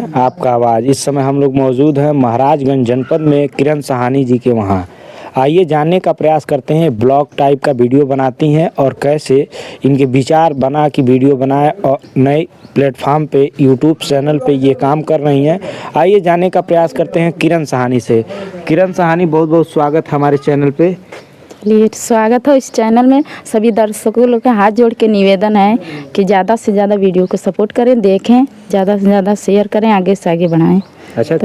हैं आपका आवाज़। इस समय हम लोग मौजूद हैं महाराजगंज जनपद में किरण साहनी जी के वहाँ। आइए जानने का प्रयास करते हैं, ब्लॉग टाइप का वीडियो बनाती हैं और कैसे इनके विचार बना कि वीडियो बनाए और नए प्लेटफॉर्म पे यूट्यूब चैनल पे ये काम कर रही हैं। आइए जानने का प्रयास करते हैं किरण साहनी से। किरण साहनी, बहुत बहुत स्वागत हमारे चैनल पे। चलिए, स्वागत हो इस चैनल में। सभी दर्शकों लोग का हाथ जोड़ के निवेदन है कि ज़्यादा से ज़्यादा वीडियो को सपोर्ट करें, देखें, ज़्यादा से ज़्यादा शेयर करें, आगे से आगे बढ़ाएं। अच्छा,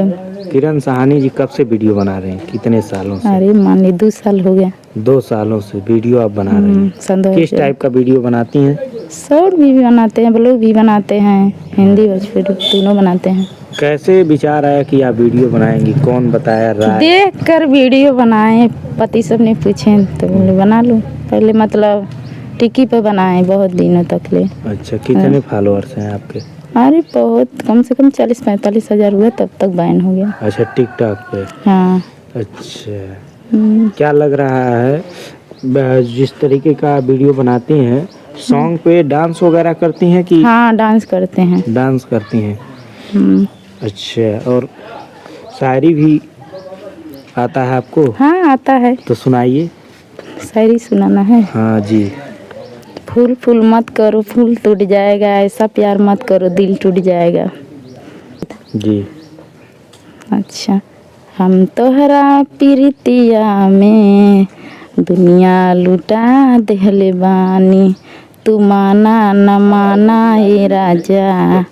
किरण साहनी जी कब से वीडियो बना रहे हैं, कितने सालों से? अरे मान ली 2 साल हो गया। 2 सालों से वीडियो आप बना रहे हैं। किस टाइप का वीडियो बनाती हैं? शॉर्ट भी बनाते हैं, ब्लॉग भी बनाते हैं, हिंदी भोजपुरी दोनों बनाते हैं। कैसे विचार आया कि आप वीडियो बनाएंगी? कौन बताया? राय देख कर वीडियो बनाए, पति सब ने पूछे तो बोले बना लो। पहले मतलब टिकी पे बनाए बहुत दिनों तक ले। अच्छा, कितने फॉलोअर्स हैं आपके? अरे बहुत, कम से कम 40-45 हज़ार हुआ, तब तक बैन हो गया। अच्छा, टिकटॉक पे? हाँ। अच्छा, क्या लग रहा है जिस तरीके का वीडियो बनाती हैं, सॉन्ग पे डांस वगैरह करती हैं कि? हाँ, डांस करते हैं। डांस करती हैं। अच्छा, और शायरी भी आता है आपको? हाँ, आता है। तो सुनाइए। शायरी सुनाना है? हाँ जी। फूल फूल मत करो, फूल टूट जाएगा, ऐसा प्यार मत करो, दिल टूट जाएगा। जी। अच्छा, हम तोहरा प्रीतिया में दुनिया लुटा देहले बानी, तू माना न माना ए राजा,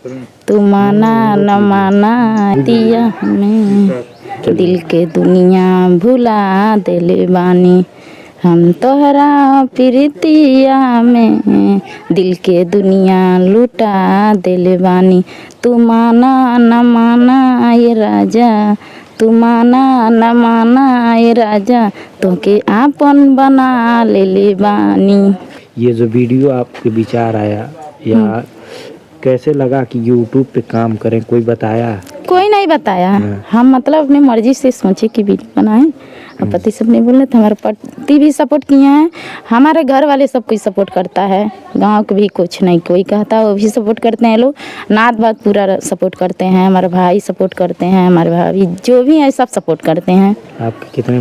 तू माना न माना दिया में दिल के दुनिया भुला देले बानी। हम तोहरा प्रीतिया में दिल के दुनिया लुटा देले बानी, तू माना न माना ये राजा, तू माना न माना ये राजा, तोके आपन बना ले बानी। ये जो वीडियो आपके विचार आया या कैसे लगा कि यूट्यूब पे काम करें, कोई बताया? कोई नहीं बताया, हम मतलब अपनी मर्जी से सोचे कि वीडियो बनाएं। और पति सब ने बोले तो हमारे पति भी सपोर्ट किए हैं, हमारे घर वाले सब कोई सपोर्ट करता है, गांव के भी कुछ नहीं कोई कहता, वो भी सपोर्ट करते हैं। लोग नात बात पूरा सपोर्ट करते हैं, हमारे भाई सपोर्ट करते हैं, हमारे भाभी जो भी है सब सपोर्ट करते हैं। आपके कितने